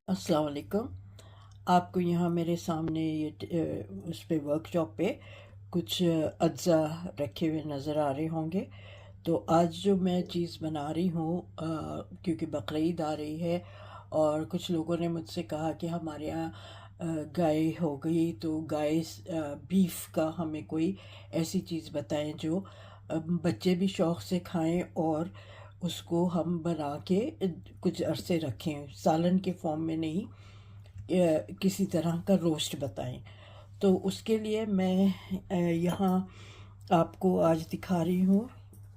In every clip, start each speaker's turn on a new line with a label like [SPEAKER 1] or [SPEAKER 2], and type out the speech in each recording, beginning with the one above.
[SPEAKER 1] अस्सलाम वालेकुम। आपको यहाँ मेरे सामने ये उस पे वर्कशॉप पे कुछ अज्जा रखे हुए नज़र आ रहे होंगे। तो आज जो मैं चीज़ बना रही हूँ क्योंकि बकरीद आ रही है और कुछ लोगों ने मुझसे कहा कि हमारे यहाँ गाय हो गई, तो गाय बीफ का हमें कोई ऐसी चीज़ बताएं जो बच्चे भी शौक़ से खाएं और उसको हम बना के कुछ अरसे रखें, सालन के फॉर्म में नहीं, किसी तरह का रोस्ट बताएं। तो उसके लिए मैं यहाँ आपको आज दिखा रही हूँ।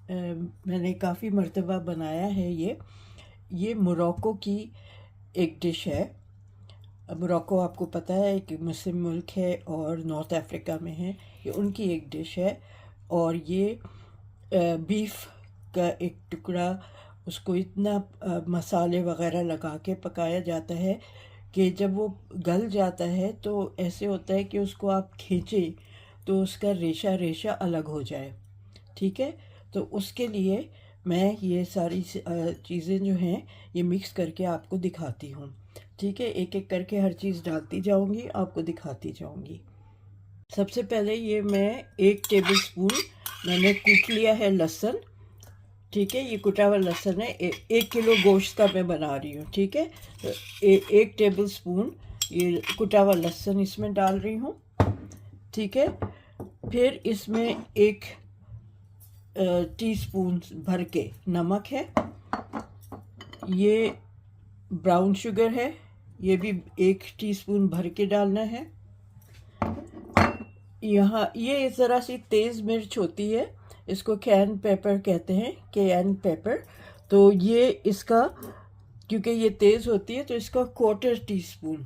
[SPEAKER 1] मैंने काफ़ी मर्तबा बनाया है। ये मोरक्को की एक डिश है। मोरक्को आपको पता है कि मुस्लिम मुल्क है और नॉर्थ अफ्रीका में है। ये उनकी एक डिश है और ये बीफ का एक टुकड़ा, उसको इतना मसाले वगैरह लगा के पकाया जाता है कि जब वो गल जाता है तो ऐसे होता है कि उसको आप खींचें तो उसका रेशा रेशा अलग हो जाए। ठीक है, तो उसके लिए मैं ये सारी चीज़ें जो हैं ये मिक्स करके आपको दिखाती हूँ। ठीक है, एक एक करके हर चीज़ डालती जाऊँगी, आपको दिखाती जाऊँगी। सबसे पहले ये मैं 1 टेबल स्पून मैंने कूट लिया है लहसुन। ठीक है, ये कुटा हुआ लहसुन है। 1 किलो गोश्त का मैं बना रही हूँ। ठीक है, तो 1 टेबल स्पून ये कुटा हुआ लहसुन इसमें डाल रही हूँ। ठीक है, फिर इसमें 1 टीस्पून भर के नमक है। ये ब्राउन शुगर है, ये भी 1 टीस्पून भर के डालना है। यहाँ ये ज़रा सी तेज़ मिर्च होती है, इसको कैन पेपर कहते हैं, कैन पेपर। तो ये इसका, क्योंकि ये तेज़ होती है तो इसका 1/4 टीस्पून,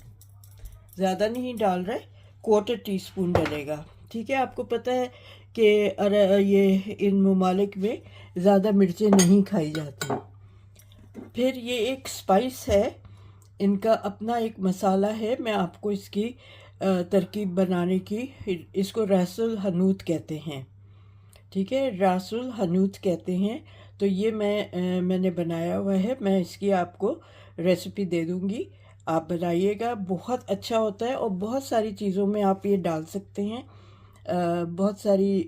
[SPEAKER 1] ज़्यादा नहीं डाल रहे, 1/4 टीस्पून डलेगा। ठीक है, आपको पता है कि अरे ये इन ममालिक में ज़्यादा मिर्चें नहीं खाई जाती। फिर ये एक स्पाइस है, इनका अपना एक मसाला है। मैं आपको इसकी तरकीब बनाने की, इसको रासुल हनूत कहते हैं। ठीक है, रासुल हनूत कहते हैं। तो ये मैंने बनाया हुआ है, मैं इसकी आपको रेसिपी दे दूँगी, आप बनाइएगा। बहुत अच्छा होता है और बहुत सारी चीज़ों में आप ये डाल सकते हैं। बहुत सारी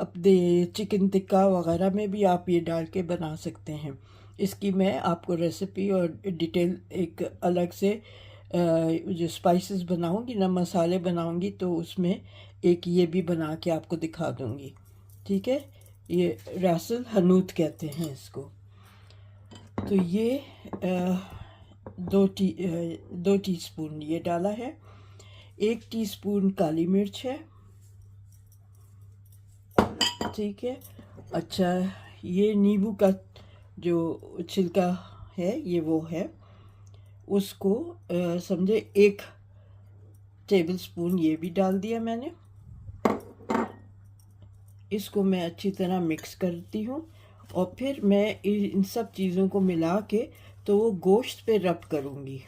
[SPEAKER 1] अपने चिकन टिक्का वगैरह में भी आप ये डाल के बना सकते हैं। इसकी मैं आपको रेसिपी और डिटेल एक अलग से जो स्पाइसेस बनाऊंगी ना, मसाले बनाऊंगी, तो उसमें एक ये भी बना के आपको दिखा दूंगी। ठीक है, ये रासुल हनूत कहते हैं इसको। तो ये 2 टीस्पून ये डाला है। 1 टीस्पून काली मिर्च है। ठीक है, अच्छा, ये नींबू का जो छिलका है ये वो है, उसको समझे 1 टेबल स्पून ये भी डाल दिया मैंने। इसको मैं अच्छी तरह मिक्स करती हूँ और फिर मैं इन सब चीज़ों को मिला के तो वो गोश्त पे रब करूँगी।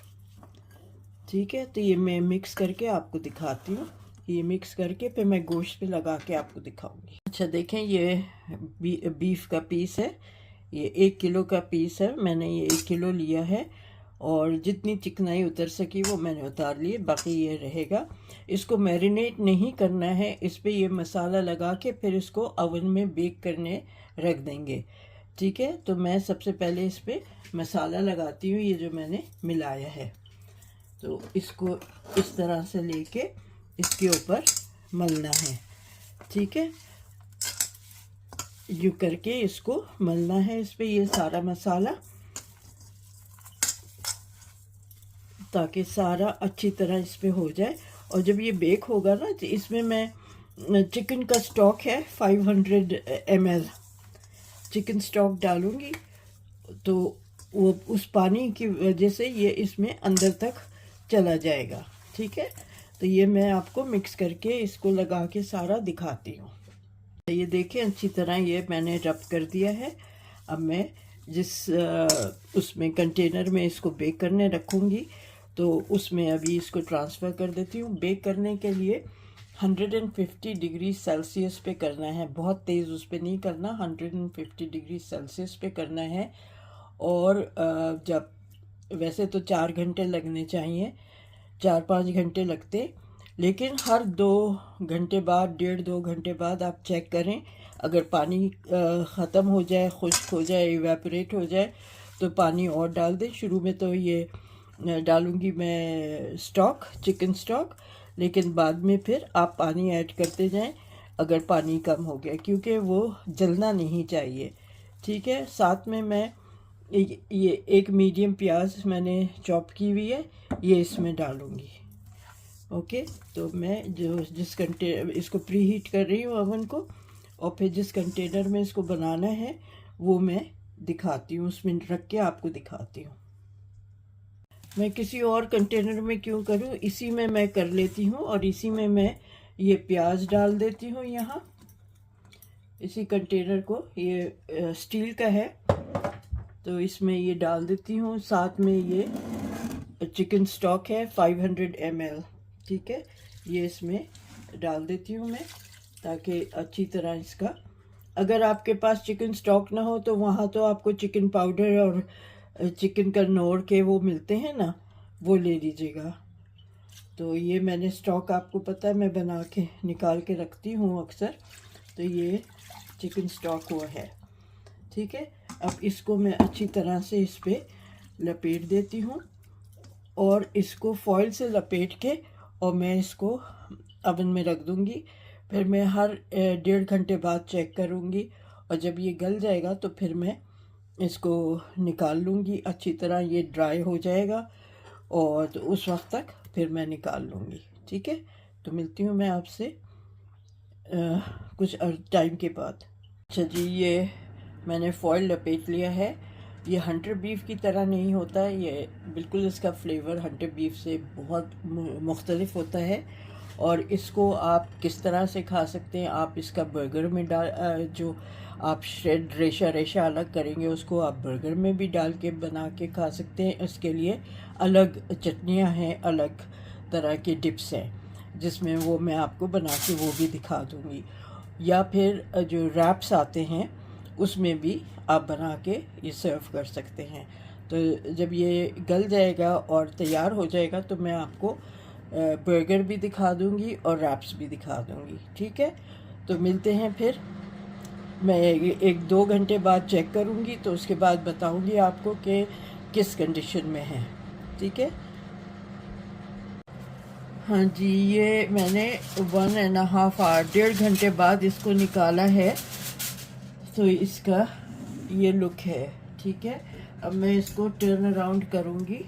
[SPEAKER 1] ठीक है, तो ये मैं मिक्स करके आपको दिखाती हूँ। ये मिक्स करके फिर मैं गोश्त पे लगा के आपको दिखाऊंगी। अच्छा देखें, ये बीफ का पीस है, ये 1 किलो का पीस है। मैंने ये 1 किलो लिया है और जितनी चिकनाई उतर सकी वो मैंने उतार ली, बाकी ये रहेगा। इसको मैरिनेट नहीं करना है, इस पर ये मसाला लगा के फिर इसको ओवन में बेक करने रख देंगे। ठीक है, तो मैं सबसे पहले इस पर मसाला लगाती हूँ, ये जो मैंने मिलाया है। तो इसको इस तरह से लेके इसके ऊपर मलना है। ठीक है, यूँ करके इसको मलना है इस पे ये सारा मसाला, ताकि सारा अच्छी तरह इस पे हो जाए। और जब ये बेक होगा ना, तो इसमें मैं चिकन का स्टॉक है 500 ml चिकन स्टॉक डालूंगी, तो वो उस पानी की वजह से ये इसमें अंदर तक चला जाएगा। ठीक है, तो ये मैं आपको मिक्स करके इसको लगा के सारा दिखाती हूँ। ये देखें, अच्छी तरह ये मैंने रब कर दिया है। अब मैं जिस उसमें कंटेनर में इसको बेक करने रखूँगी, तो उसमें अभी इसको ट्रांसफ़र कर देती हूँ। बेक करने के लिए 150 डिग्री सेल्सियस पे करना है, बहुत तेज़ उस पर नहीं करना, 150 डिग्री सेल्सियस पे करना है। और जब वैसे तो 4 घंटे लगने चाहिए, 4-5 घंटे लगते, लेकिन हर 2 घंटे बाद, 1.5-2 घंटे बाद आप चेक करें। अगर पानी ख़त्म हो जाए, खुश्क हो जाए, इवेपोरेट हो जाए, तो पानी और डाल दें। शुरू में तो ये डालूँगी मैं स्टॉक, चिकन स्टॉक, लेकिन बाद में फिर आप पानी ऐड करते जाएं अगर पानी कम हो गया, क्योंकि वो जलना नहीं चाहिए। ठीक है। साथ में मैं ये एक मीडियम प्याज मैंने चॉप की हुई है, ये इसमें डालूँगी। ओके, तो मैं जिस कंटेनर इसको प्री हीट कर रही हूँ ओवन को, और फिर जिस कंटेनर में इसको बनाना है वो मैं दिखाती हूँ, उसमें रख के आपको दिखाती हूँ। मैं किसी और कंटेनर में क्यों करूँ, इसी में मैं कर लेती हूँ, और इसी में मैं ये प्याज डाल देती हूँ। यहाँ इसी कंटेनर को, ये स्टील का है, तो इसमें ये डाल देती हूँ। साथ में ये चिकन स्टॉक है 500 ml। ठीक है, ये इसमें डाल देती हूँ मैं, ताकि अच्छी तरह इसका, अगर आपके पास चिकन स्टॉक ना हो तो वहाँ तो आपको चिकन पाउडर और चिकन का नोर के वो मिलते हैं ना, वो ले लीजिएगा। तो ये मैंने स्टॉक, आपको पता है मैं बना के निकाल के रखती हूँ अक्सर, तो ये चिकन स्टॉक हुआ है। ठीक है, अब इसको मैं अच्छी तरह से इस पर लपेट देती हूँ, और इसको फॉइल से लपेट के और मैं इसको अवन में रख दूँगी। फिर मैं हर 1.5 घंटे बाद चेक करूँगी, और जब ये गल जाएगा तो फिर मैं इसको निकाल लूँगी। अच्छी तरह ये ड्राई हो जाएगा, और तो उस वक्त तक फिर मैं निकाल लूँगी। ठीक है, तो मिलती हूँ मैं आपसे कुछ टाइम के बाद। अच्छा जी, ये मैंने फॉइल लपेट लिया है। ये हंटर बीफ की तरह नहीं होता है, ये बिल्कुल, इसका फ्लेवर हंटर बीफ से बहुत मुख्तलिफ होता है। और इसको आप किस तरह से खा सकते हैं, आप इसका बर्गर में जो आप श्रेड रेशा रेशा अलग करेंगे, उसको आप बर्गर में भी डाल के बना के खा सकते हैं। इसके लिए अलग चटनियाँ हैं, अलग तरह के डिप्स हैं, जिसमें वो मैं आपको बना के वो भी दिखा दूँगी। या फिर जो रैप्स आते हैं उसमें भी आप बना के ये सर्व कर सकते हैं। तो जब ये गल जाएगा और तैयार हो जाएगा तो मैं आपको बर्गर भी दिखा दूंगी और रैप्स भी दिखा दूंगी। ठीक है, तो मिलते हैं फिर। मैं 1-2 घंटे बाद चेक करूंगी, तो उसके बाद बताऊंगी आपको कि किस कंडीशन में है। ठीक है। हाँ जी, ये मैंने 1.5 आवर, 1.5 घंटे बाद इसको निकाला है, तो इसका ये लुक है। ठीक है, अब मैं इसको टर्न अराउंड करूँगी,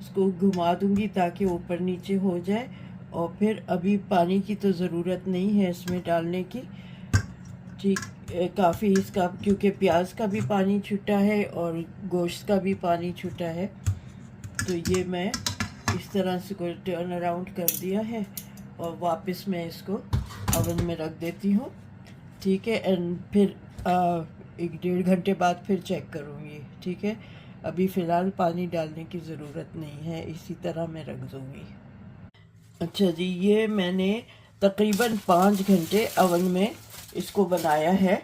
[SPEAKER 1] इसको घुमा दूँगी ताकि ऊपर नीचे हो जाए। और फिर अभी पानी की तो ज़रूरत नहीं है इसमें डालने की। ठीक, काफ़ी इसका, क्योंकि प्याज का भी पानी छूटा है और गोश्त का भी पानी छूटा है। तो ये मैं इस तरह से को टर्न अराउंड कर दिया है, और वापस मैं इसको ओवन में रख देती हूँ। ठीक है, एंड फिर 1-1.5 घंटे बाद फिर चेक करूँगी। ठीक है, अभी फ़िलहाल पानी डालने की ज़रूरत नहीं है, इसी तरह मैं रख दूँगी। अच्छा जी, ये मैंने तकरीबन 5 घंटे ओवन में इसको बनाया है,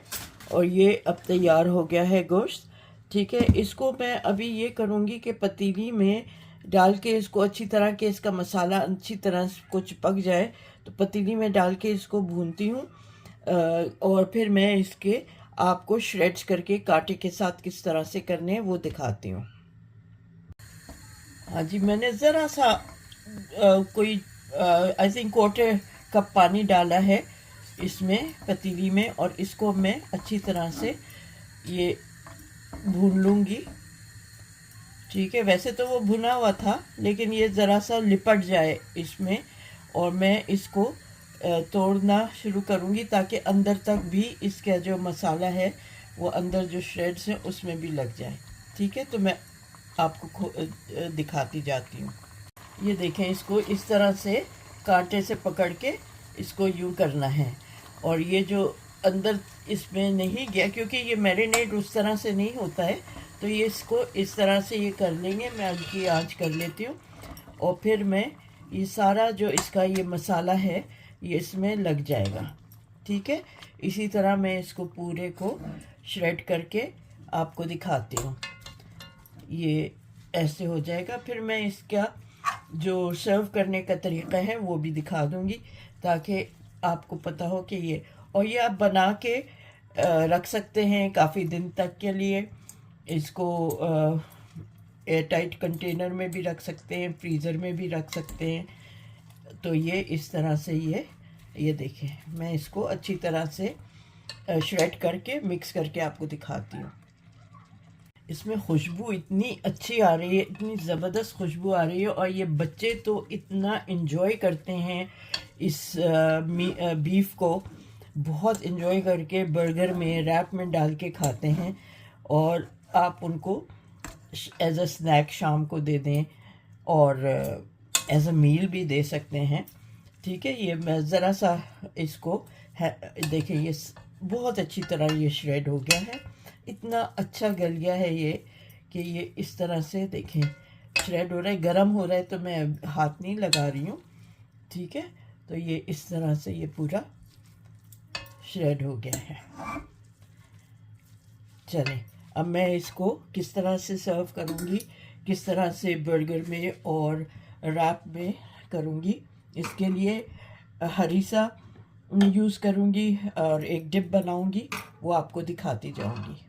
[SPEAKER 1] और ये अब तैयार हो गया है गोश्त। ठीक है, इसको मैं अभी ये करूँगी कि पतीली में डाल के इसको अच्छी तरह के, इसका मसाला अच्छी तरह से कुछ पक जाए, तो पतीली में डाल के इसको भूनती हूँ, और फिर मैं इसके आपको श्रेड्स करके कांटे के साथ किस तरह से करने हैं वो दिखाती हूँ। हाँ जी, मैंने ज़रा सा कोई आई थिंक 1/4 कप पानी डाला है इसमें पतीली में, और इसको मैं अच्छी तरह से ये भून लूँगी। ठीक है, वैसे तो वो भुना हुआ था, लेकिन ये ज़रा सा लिपट जाए इसमें, और मैं इसको तोड़ना शुरू करूँगी ताकि अंदर तक भी इसका जो मसाला है वो अंदर जो श्रेड्स हैं उसमें भी लग जाए। ठीक है, तो मैं आपको दिखाती जाती हूँ। ये देखें, इसको इस तरह से कांटे से पकड़ के इसको यूँ करना है, और ये जो अंदर इसमें नहीं गया, क्योंकि ये मैरिनेट उस तरह से नहीं होता है, तो ये इसको इस तरह से ये कर लेंगे। मैं हल्की आंच कर लेती हूँ, और फिर मैं ये सारा जो इसका ये मसाला है ये इसमें लग जाएगा। ठीक है, इसी तरह मैं इसको पूरे को श्रेड करके आपको दिखाती हूँ। ये ऐसे हो जाएगा। फिर मैं इसका जो सर्व करने का तरीका है वो भी दिखा दूंगी, ताकि आपको पता हो कि ये आप बना के रख सकते हैं काफ़ी दिन तक के लिए। इसको एयर टाइट कंटेनर में भी रख सकते हैं, फ्रीज़र में भी रख सकते हैं। तो ये इस तरह से ये देखें, मैं इसको अच्छी तरह से श्रेड करके मिक्स करके आपको दिखाती हूँ। इसमें खुशबू इतनी अच्छी आ रही है, इतनी ज़बरदस्त खुशबू आ रही है, और ये बच्चे तो इतना इन्जॉय करते हैं इस बीफ को, बहुत इन्जॉय करके बर्गर में रैप में डाल के खाते हैं। और आप उनको एज अ स्नैक शाम को दे दें, और एज अ मील भी दे सकते हैं। ठीक है, ये मैं ज़रा सा इसको देखिए, ये बहुत अच्छी तरह ये श्रेड हो गया है, इतना अच्छा गल गया है ये कि ये इस तरह से देखें श्रेड हो रहा है। गरम हो रहा है तो मैं हाथ नहीं लगा रही हूँ। ठीक है, तो ये इस तरह से ये पूरा श्रेड हो गया है। चलें, अब मैं इसको किस तरह से सर्व करूँगी, किस तरह से बर्गर में और रैप में करूँगी, इसके लिए हरीसा यूज़ करूँगी और एक डिप बनाऊँगी, वो आपको दिखाती जाऊँगी।